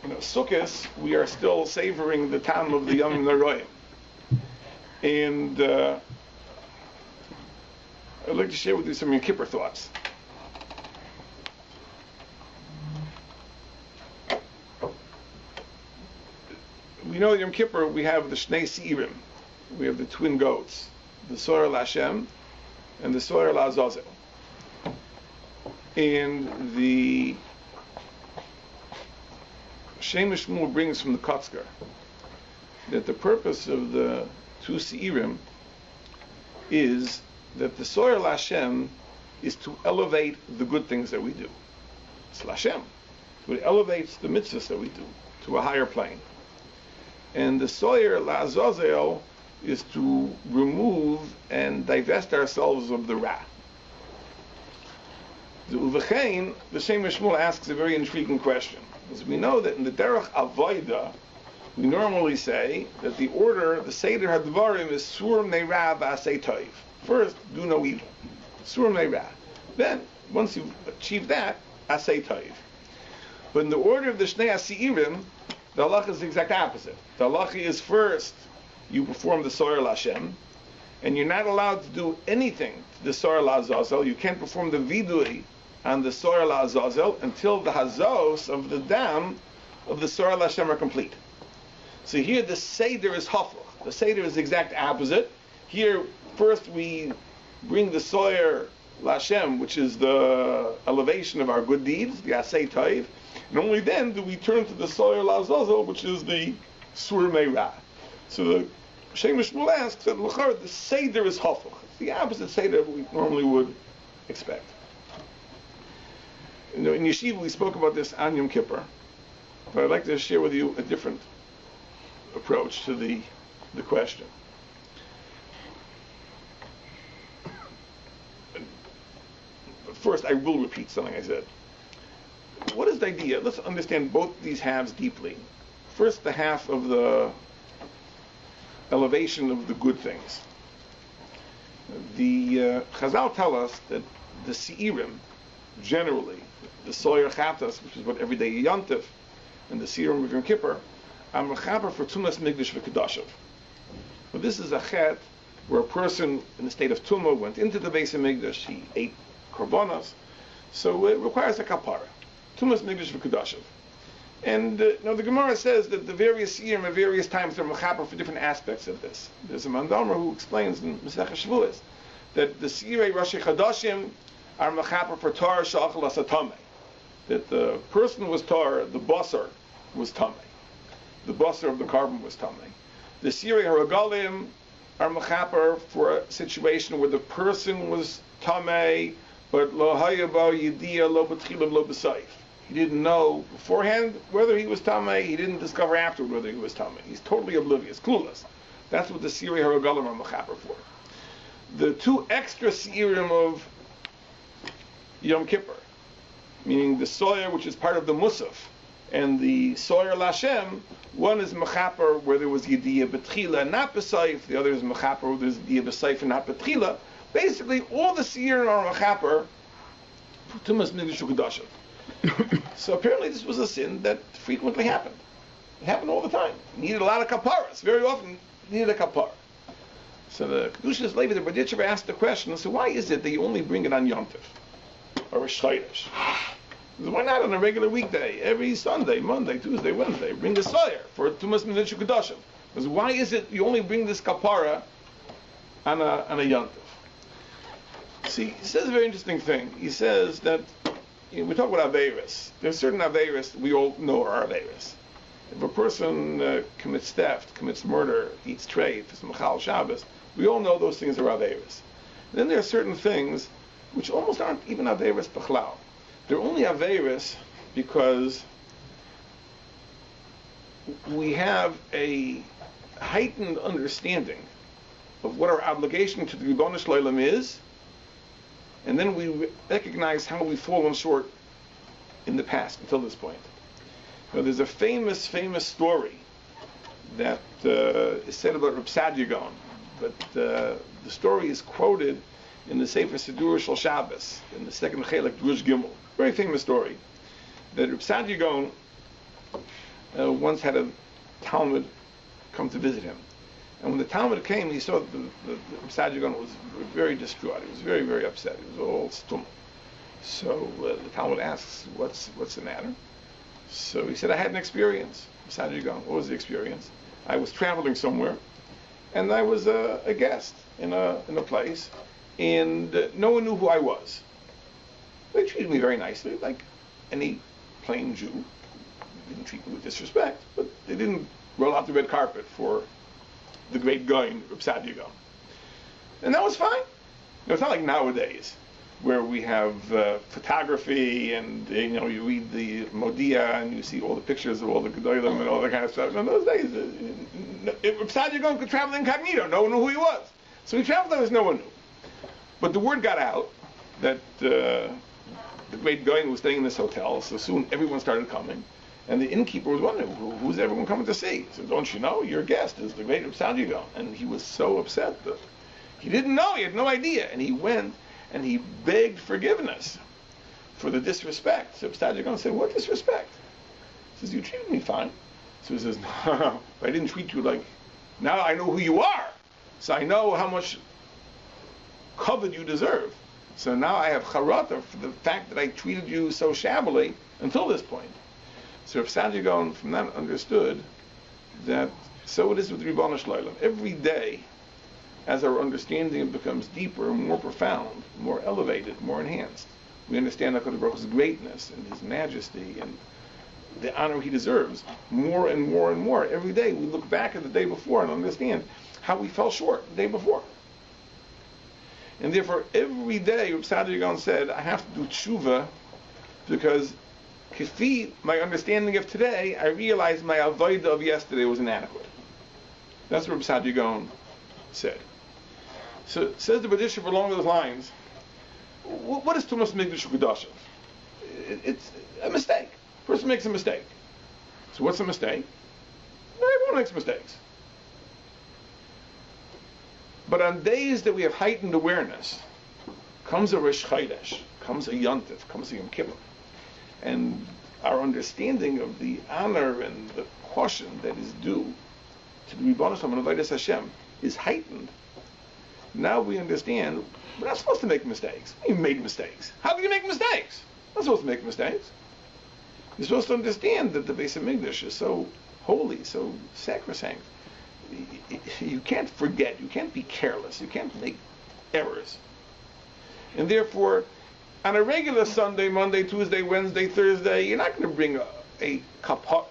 Sukkot, we are still savoring the time of the Yom Naroyim. And I'd like to share with you some Yom Kippur thoughts. We know Yom Kippur, we have the Shnei Seirim. We have the twin goats, the Soyer LaHashem and the Soyer LaAzazel. And the Shemesh Shmuel brings from the Kotzker that the purpose of the two Seirim is that the Soyer LaHashem is to elevate the good things that we do. It's LaHashem. So it elevates the mitzvahs that we do to a higher plane. And the Soyer LaAzazel is to remove and divest ourselves of the Ra. The Uvechein, the Shemesh Shmuel asks a very intriguing question. Because we know that in the Derech Avoida, we normally say that the order, the Seder HaDvarim is Sur Neira V'asei Toiv. First, do no evil. Sur Neira. Then, once you've achieved that, Asei Toiv. But in the order of the Shnei Seirim, the halacha is the exact opposite. The halacha is first, you perform the Soyer LaHashem, and you're not allowed to do anything to the Soyer LaAzazel. You can't perform the vidui on the Soyer LaAzazel until the hazos of the dam of the Soyer LaHashem are complete. So here the Seder is haflach. The Seder is the exact opposite. Here, first we bring the Soyer LaHashem, which is the elevation of our good deeds, the Asei Toiv, and only then do we turn to the Soyer LaAzazel, which is the Sur Meirah. So the Shemesh Shmuel asks that the Seder is haflach. It's the opposite Seder we normally would expect. In Yeshiva we spoke about this on Yom Kippur, but I'd like to share with you a different approach to the question. But first, I will repeat something I said. What is the idea? Let's understand both these halves deeply. First, the half of the elevation of the good things. The Chazal tell us that the Seirim, generally, the Soyer Chatas, which is what everyday Yontif, and the Seirim of Yom Kippur, are mechaber for Tumas Migdash v'Kedashav. But this is a chet where a person in the state of Tumah went into the base of Migdash, he ate korbanos, so it requires a kapara. Tumas Migdash v'Kedashav. And the Gemara says that the various Seirim at various times are mechaber for different aspects of this. There's a Mandamer who explains in Masechah Shavuos that the Seirei Rashi Chadashim are mechaber for Torah Sha'achal Asatame. That the person was Torah, the basar was Tameh. The basar of the carbon was Tameh. The Seirei Haragalim are mechaber for a situation where the person was Tameh, but lo hayaba yediyah lo b'tchilav lo b'sayif. He didn't know beforehand whether he was Tameh. He didn't discover afterward whether he was Tameh. He's totally oblivious, clueless. That's what the Seirei Haragalim are mechaber for. The two extra Seirim of Yom Kippur, meaning the Soyer, which is part of the Musaf, and the Soyer LaHashem, one is mechaper where there was Yediyah B'tchila and not B'sayif, the other is mechaper where there's Yediyah B'sayif and not B'tchila. Basically, all the Seirim are mechaper for Tumas Migdash v'Kedashav. So apparently this was a sin that frequently happened. It happened all the time. It needed a lot of kaparas. Very often it needed a kapara. So the Kedushas Levi, the Berditchever, asked the question, so why is it that you only bring it on Yom Tov? Or a Shchaydish? Why not on a regular weekday? Every Sunday, Monday, Tuesday, Wednesday, bring the Soyer for Tumas Migdash v'Kedashav. Because why is it you only bring this kapara on a Yom Tov? See, he says a very interesting thing. He says that we talk about Averis. There's certain Averis we all know are Averis. If a person commits theft, commits murder, eats treif, is Machal Shabbos, we all know those things are Averis. Then there are certain things which almost aren't even Averis B'chlal. They're only Averis because we have a heightened understanding of what our obligation to the Ribono Shel Olam is, and then we recognize how we've fallen short in the past until this point. Now, there's a famous story that is said about Reb Sadia Gaon, but the story is quoted in the Sefer Sidur Shel Shabbos, in the second Chelek Drush Gimel. Very famous story. That Reb Sadia Gaon once had a Talmud come to visit him. And when the Talmud came, he saw that the Sadigan was very distraught. He was very, very upset. He was all stum. So the Talmud asks, what's the matter? So he said, I had an experience. Sadigan, what was the experience? I was traveling somewhere, and I was a guest in a place, and no one knew who I was. They treated me very nicely, like any plain Jew. They didn't treat me with disrespect, but they didn't roll out the red carpet for the great guy, Reb Sadigan. And that was fine. It's not like nowadays, where we have photography and you read the Modia and you see all the pictures of all the Gedolim and all that kind of stuff. In those days, Reb Sadigan could travel incognito. No one knew who he was. So he traveled as no one knew. But the word got out that the great guy was staying in this hotel, so soon everyone started coming. And the innkeeper was wondering, who's everyone coming to see? He said, don't you know? Your guest is the great Reb Sadigan. And he was so upset that he didn't know, he had no idea. And he went and he begged forgiveness for the disrespect. So Reb Sadigan said, what disrespect? He says, you treated me fine. So he says, no, I didn't treat you like, now I know who you are. So I know how much covet you deserve. So now I have charata for the fact that I treated you so shabbily until this point. So Reb Sadigan from that understood that so it is with Ribbon Shloim. Every day, as our understanding becomes deeper, more profound, more elevated, more enhanced, we understand HaKadosh Baruch Hu's greatness and His majesty and the honor He deserves more and more and more. Every day we look back at the day before and understand how we fell short the day before. And therefore, every day, Reb Sadigan said, I have to do tshuva because Kifi, my understanding of today, I realized my avodah of yesterday was inadequate. That's what Reb Sadigan said. So it says the B'dishav along those lines, what is Tumas Migdash Kedushav? It's a mistake. A person makes a mistake. So what's a mistake? Everyone makes mistakes. But on days that we have heightened awareness, comes a Rosh Chodesh, comes a Yontif, comes a Yom Kippur, and our understanding of the honor and the caution that is due to the Ribbon Shalom and Avodas Hashem is heightened. Now we understand we're not supposed to make mistakes. We made mistakes. How can you make mistakes? We're not supposed to make mistakes. You're supposed to understand that the Beis HaMikdash is so holy, so sacrosanct. You can't forget. You can't be careless. You can't make errors. And therefore, on a regular Sunday, Monday, Tuesday, Wednesday, Thursday, you're not going to bring a kapot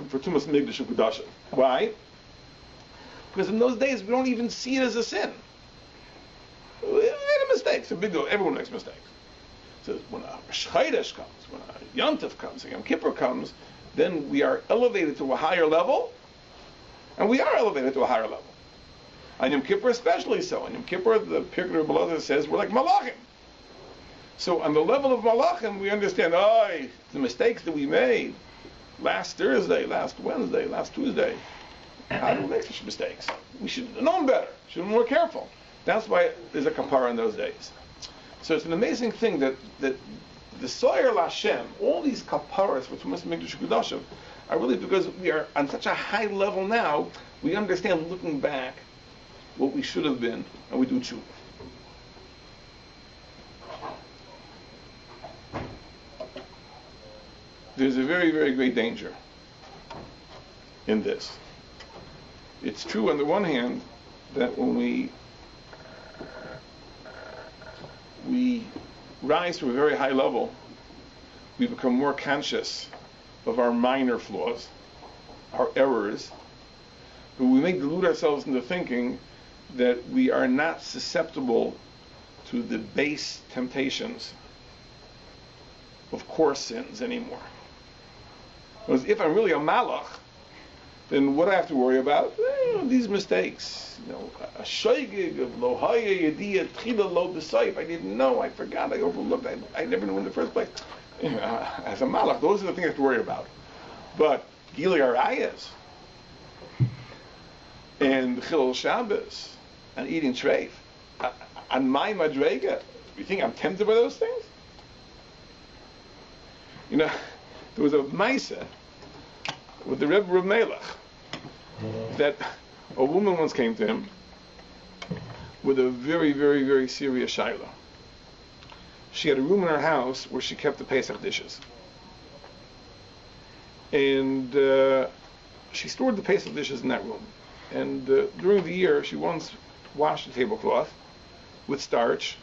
for Tumas Migdash and Kedusha. Why? Because in those days, we don't even see it as a sin. We made a mistake. It's a big deal. Everyone makes mistakes. So when a Rosh Chodesh comes, when a Yontif comes, a Yom Kippur comes, then we are elevated to a higher level, and we are elevated to a higher level. On Yom Kippur especially so. On Yom Kippur, the Pirkei Rabbi Eliezer says we're like malachim. So on the level of malachim, we understand, the mistakes that we made last Thursday, last Wednesday, last Tuesday. How do we make such mistakes? We should have known better. Should have been more careful. That's why there's a kapara in those days. So it's an amazing thing that the Soyer Lashem, all these kaparas for Tumas Migdash Kedusha, are really because we are on such a high level now, we understand looking back what we should have been, and we do tshuva. There's a very, very great danger in this. It's true on the one hand that when we rise to a very high level, we become more conscious of our minor flaws, our errors, but we may delude ourselves into thinking that we are not susceptible to the base temptations of coarse sins anymore. Because if I'm really a malach, then what do I have to worry about? These mistakes. A shoygig of lo haya yediyah tchila lo b'sayif. I didn't know, I forgot, I overlooked, I never knew in the first place. As a malach, those are the things I have to worry about. But Gili Arayas and Chil Shabbos and eating treif and my madrega, you think I'm tempted by those things? There was a Maisa with the Rebbe Melech that a woman once came to him with a very, very, very serious shaila. She had a room in her house where she kept the Pesach dishes. And she stored the Pesach dishes in that room. And during the year, she once washed the tablecloth with starch,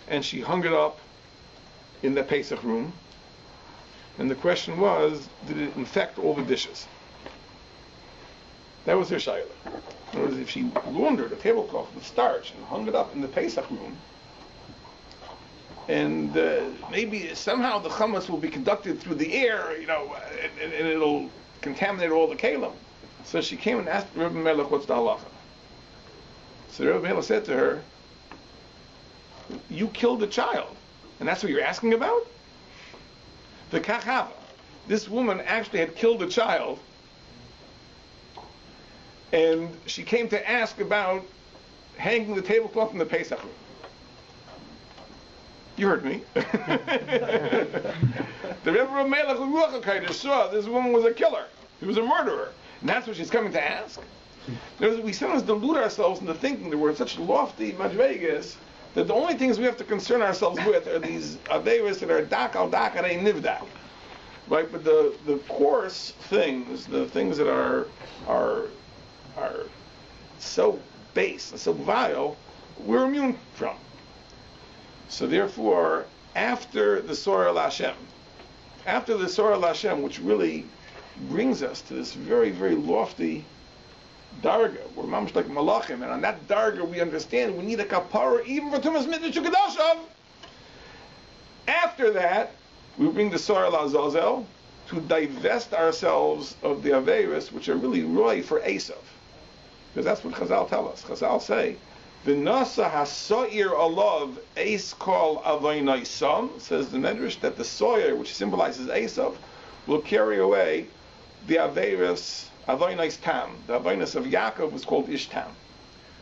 and she hung it up in the Pesach room. And the question was, did it infect all the dishes? That was her shaila. In other words, if she laundered a tablecloth with starch and hung it up in the Pesach room, and maybe somehow the chametz will be conducted through the air, and it'll contaminate all the kalim. So she came and asked Rebbe Melech, what's the halacha? So Rebbe Melech said to her, you killed a child, and that's what you're asking about? The kachava, this woman actually had killed a child, and she came to ask about hanging the tablecloth in the Pesach room. You heard me. The Rebbe Melech Ruach HaKodesh saw this woman was a killer. She was a murderer. And that's what she's coming to ask. We sometimes delude ourselves into thinking that we're in such lofty madregas that the only things we have to concern ourselves with are these averis that are dak al dak and nivdak. Right? But the coarse things, the things that are so base and so vile, we're immune from. So therefore, after the Sorah Lashem, which really brings us to this very, very lofty darga, we're mamish like malachim, and on that darga we understand we need a kapara even for Tumas Midrash Kedashav. After that, we bring the Sorah Lazazel to divest ourselves of the Averis, which are really roy for Esav. Because that's what Chazal tell us. Chazal say, V'nasa hasoir alav eis kol avoynai sam, says the Medrash, that the soyer, which symbolizes Esav, will carry away the Averis, avoynais tam. The avoynus of Yaakov was called Ishtam.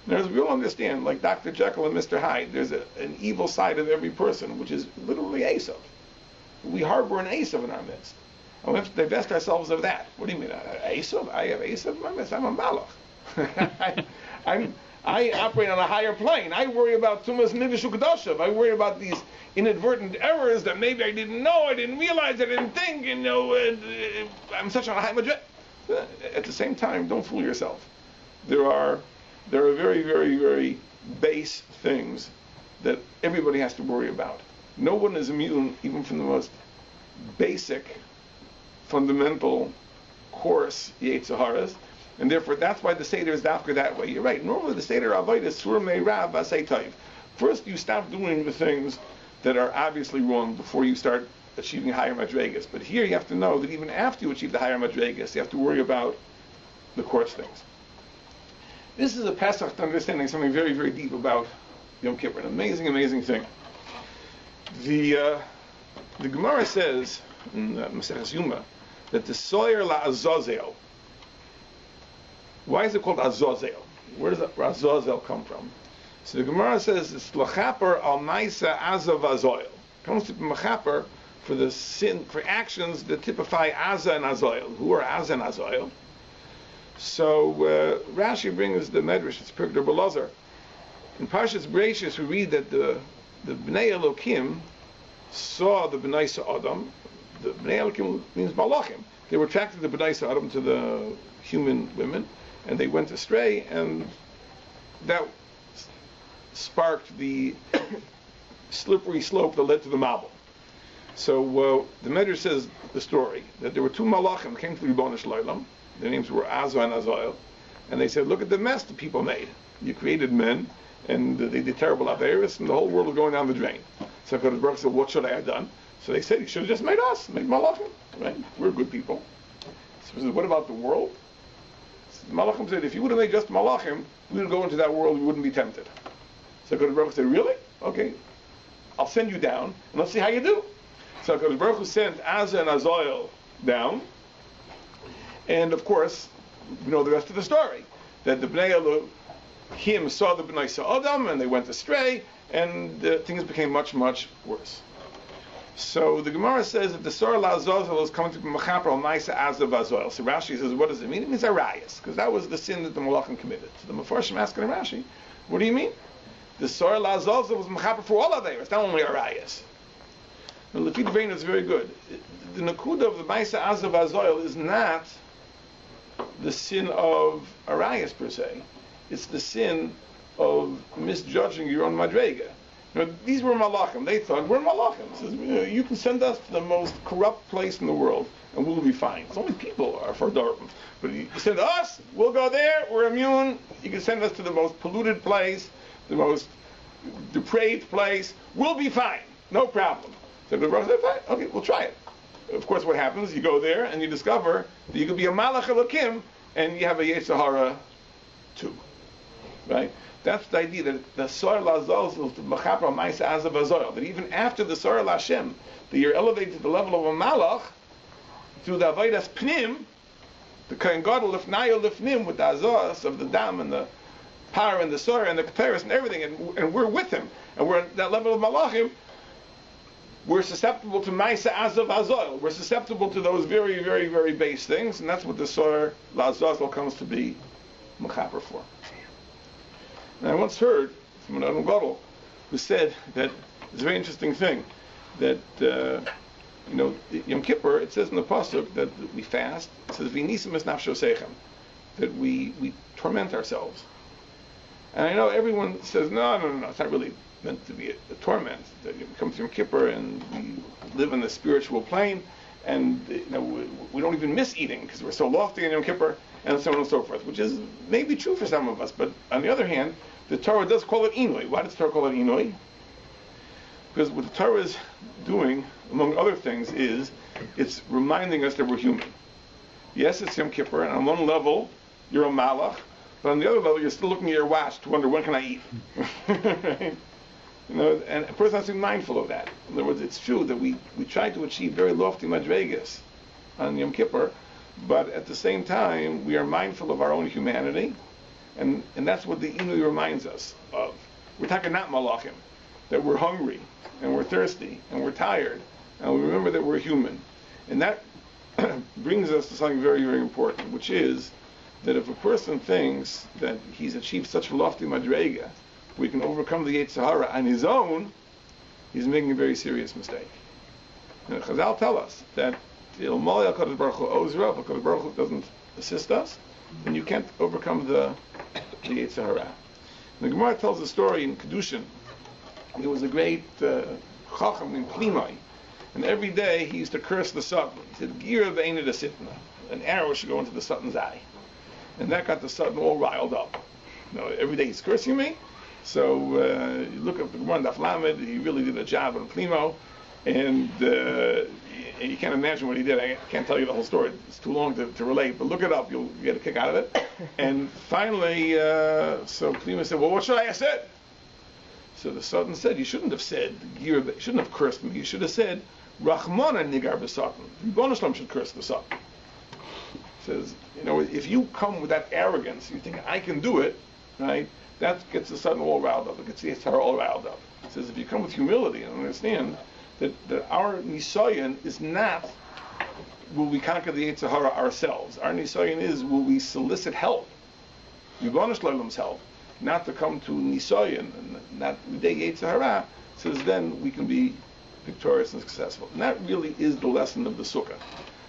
Now, as we all understand, like Dr. Jekyll and Mr. Hyde, there's an evil side of every person, which is literally Esav. We harbor an Esav in our midst. And we have to divest ourselves of that. What do you mean? Esav? I have Esav in my midst. I'm a Malach. I operate on a higher plane. I worry about Tumas Midrash Kedashav. I worry about these inadvertent errors that maybe I didn't know, I didn't realize, I didn't think, I'm such on a high madret. At the same time, don't fool yourself. There are very, very, very base things that everybody has to worry about. No one is immune even from the most basic, fundamental, coarse Yetzaharas. And therefore, that's why the Seder is dafka that way. You're right. Normally, the Seder Avodah is Sur May Rav Asay Taiv. First, you stop doing the things that are obviously wrong before you start achieving higher madregas. But here, you have to know that even after you achieve the higher madregas, you have to worry about the coarse things. This is a Pesach to understanding something very, very deep about Yom Kippur. An amazing, amazing thing. The Gemara says in Maseches Yuma that the Soyer LaAzazel. Why is it called Azazel? Where does Azazel come from? So the Gemara says it's Lachaper al Maisa Azav Azoil. It comes to be Machaper for the sin, for actions that typify Aza and Azoil. Who are Aza and Azoil? So Rashi brings the Medrash. It's Pirkei Eliezer. In Parshas Bereishis we read that the Bnei Elokim saw the Bnei Sa'adam. The Bnei Elokim means Malachim. They were attracted to the Bnei Sa'adam, to the human women, and they went astray, and that sparked the slippery slope that led to the Mabul. So the Medrash says the story, that there were two Malachim that came to the Ribono Shel Olam. Their names were Azza and Azael, and they said, look at the mess the people made. You created men, and they did terrible averis, and the whole world was going down the drain. So HaKadosh Baruch Hu said, what should I have done? So they said, you should have just made us, made Malachim. Right? We're good people. So he said, what about the world? The Malachim said, if you would have made just Malachim, we would go into that world, we wouldn't be tempted. So HaKadosh Baruch Hu said, really? Okay, I'll send you down, and let's see how you do. So HaKadosh Baruch Hu sent Azza and Azael down, and of course, we know the rest of the story, that the Bnei Elohim saw the Bnei Sa'adam, and they went astray, and things became much, much worse. So the Gemara says that the Sora Lazazel is coming to be Mechaper al Maisa Azav Azoil. So Rashi says, what does it mean? It means Arayas, because that was the sin that the Malachim committed. So the Mefarshim asking Rashi, what do you mean? The Sora Lazazel was Mechaper for all of them. It's not only Arayas. The Lefid Vein is very good. The Nakuda of the Maisa Azav Azoil is not the sin of Arayas per se. It's the sin of misjudging your own Madrega. These were Malachim. They thought, we're Malachim. Says, you can send us to the most corrupt place in the world, and we'll be fine. It's only people are for Darwin. But you send us, we'll go there, we're immune. You can send us to the most polluted place, the most depraved place. We'll be fine. No problem. So the Baruch said, fine, okay, we'll try it. Of course, what happens, you go there, and you discover that you could be a Malach Elokim, and you have a Yetzer Hara too. Right? That's the idea that the Sor Lazol is the Mechaper Ma'isa Azav Azoil. That even after the Sor Lashem, that you're elevated to the level of a Malach through the Avodas Pnim, the Kohen Gadol Lifnayo Lifnim with the Azos of the Dam and the power and the Sor and the Keteris and everything, and we're with him, and we're at that level of Malachim. We're susceptible to Ma'isa Azav Azoil. We're susceptible to those very, very, very base things, and that's what the Sor Lazol comes to be Mechaper for. And I once heard from an Adam Gadol who said that it's a very interesting thing that Yom Kippur, it says in the pasuk that we fast. It says v'nisim es nafsho seichem, that we torment ourselves. And I know everyone says no, it's not really meant to be a torment. That you come to Yom Kippur and we live in the spiritual plane, and we don't even miss eating because we're so lofty in Yom Kippur, and so on and so forth, which is maybe true for some of us. But on the other hand, the Torah does call it Inui. Why does the Torah call it Inui? Because what the Torah is doing, among other things, is it's reminding us that we're human. Yes, it's Yom Kippur, and on one level, you're a Malach, but on the other level, you're still looking at your watch to wonder, when can I eat? Right? And a person has to be mindful of that. In other words, it's true that we try to achieve very lofty madregas on Yom Kippur, but at the same time, we are mindful of our own humanity, and that's what the Inui reminds us of. We're talking not Malachim, that we're hungry, and we're thirsty, and we're tired, and we remember that we're human. And that brings us to something very, very important, which is that if a person thinks that he's achieved such a lofty madrega, we can overcome the Yetzer Hara on his own, he's making a very serious mistake. And Chazal tell us that if HaKadosh Baruch Hu doesn't assist us, then you can't overcome the Yetzer Hara. The Gemara tells a story in Kedushin. There was a great Chacham in Plimai, and every day he used to curse the Satan. He said, Gira ve'ena de sitna, an arrow should go into the Satan's eye. And that got the Satan all riled up. Every day he's cursing me. So you look at the Gemara in Daf Lamed, he really did a job on Plimo, and you can't imagine what he did. I can't tell you the whole story. It's too long to relate, but look it up. You'll get a kick out of it. And finally, so Plimo said, well, what should I have said? So the Satan said, you shouldn't have said, you shouldn't have cursed me. You should have said, Rachmana nigar b'Satan. Ribono Shalom should curse the Satan. Says, if you come with that arrogance, you think I can do it, right? That gets the Satan all riled up. It gets the Yetzer Hara all riled up. It says, if you come with humility and understand that our nisayon is not, will we conquer the Yetzer Hara ourselves? Our nisayon is, will we solicit help? Ribono Shalom's help. Not to come to nisayon and not the Yetzer Hara, says then we can be victorious and successful. And that really is the lesson of the Sukkah.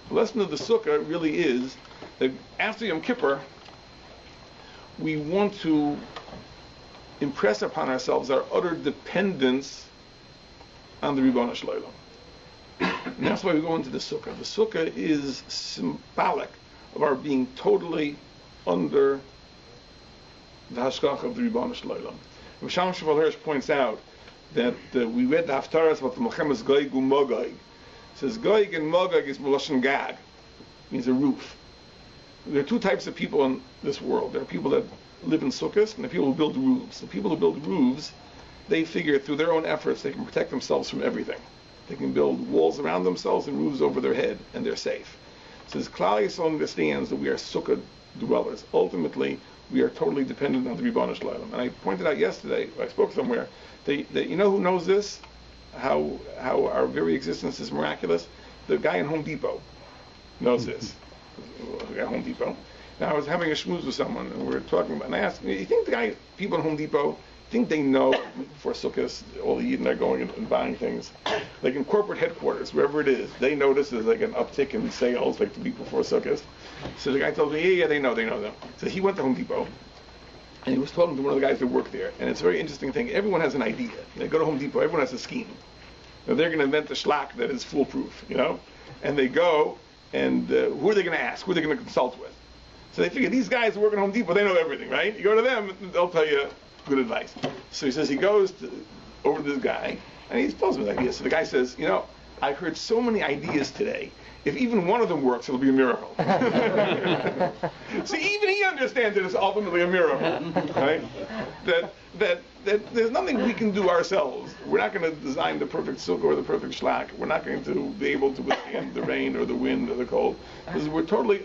The lesson of the Sukkah really is that after Yom Kippur, we want to impress upon ourselves our utter dependence on the Ribono Shel Olam. And that's why we go into the Sukkah. The Sukkah is symbolic of our being totally under the hashgacha of the Ribono Shel Olam. Rav Shalom Shmuel Hirsch points out that we read the Haftarahs about the Melchemes Goyg u'Magog. It says Goyg and Magog is Melashon Gag, means a roof. There are two types of people in this world. There are people that live in sukkahs, and there are people who build roofs. The people who build roofs, they figure through their own efforts they can protect themselves from everything. They can build walls around themselves and roofs over their head, and they're safe. It says Klal Yisrael understands that we are sukkah dwellers. Ultimately, we are totally dependent on the Ribono Shel Olam. And I pointed out yesterday, I spoke somewhere, that you know who knows this? how our very existence is miraculous. The guy in Home Depot knows this. The guy at Home Depot. Now I was having a schmooze with someone, and we were talking about, and I asked, you think people at Home Depot, think they know for Sukkot, all the Yidden are going and buying things, like in corporate headquarters, wherever it is, they notice there's like an uptick in sales like the week before Sukkot. So the guy told me, yeah, they know them. So he went to Home Depot, and he was talking to one of the guys that work there, and it's a very interesting thing. Everyone has an idea. They go to Home Depot, everyone has a scheme. Now they're going to invent a schlock that is foolproof, and they go, and who are they going to ask? Who are they going to consult with? So they figure these guys who work at Home Depot, they know everything, right? You go to them, they'll tell you good advice. So he says he goes over to this guy, and he tells him his ideas. So the guy says, I heard so many ideas today. If even one of them works, it'll be a miracle. So even he understands that it's ultimately a miracle, right? That there's nothing we can do ourselves. We're not going to design the perfect sukkah or the perfect shlak. We're not going to be able to withstand the rain or the wind or the cold, because we're totally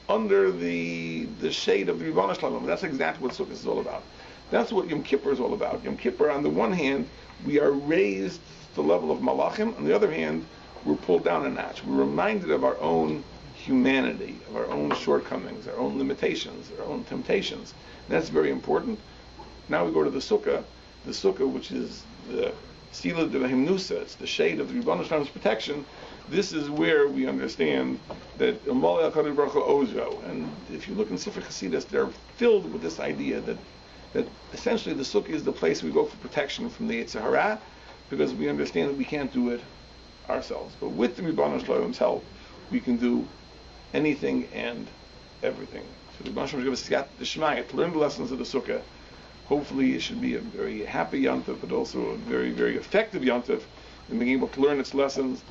under the shade of the Ribono Shel Olam. That's exactly what Sukkot is all about. That's what Yom Kippur is all about. Yom Kippur, on the one hand, we are raised to the level of Malachim. On the other hand, we're pulled down a notch. We're reminded of our own humanity, of our own shortcomings, our own limitations, our own temptations. And that's very important. Now we go to the Sukkah, which is the Sila de la Himnusa, it's the shade of the Ribono Shel Olam's protection. This is where we understand that Amalei HaKadosh Baruch Hu Ozo. And if you look in Sefer Chasidus, they're filled with this idea that essentially the Sukkah is the place we go for protection from the Yetzer Hara, because we understand that we can't do it ourselves. But with the Ribono Shel Olam's help, we can do anything and everything. So the Ribono Shel Olam give us Siyat D'Shmaya to learn the lessons of the Sukkah. Hopefully it should be a very happy Yontif, but also a very, very effective Yontif, in being able to learn its lessons,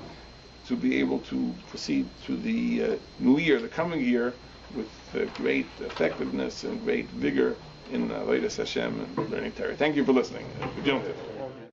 to be able to proceed to the new year, the coming year, with great effectiveness and great vigor in Avodas Hashem and learning Torah. Thank you for listening. Good Yontif.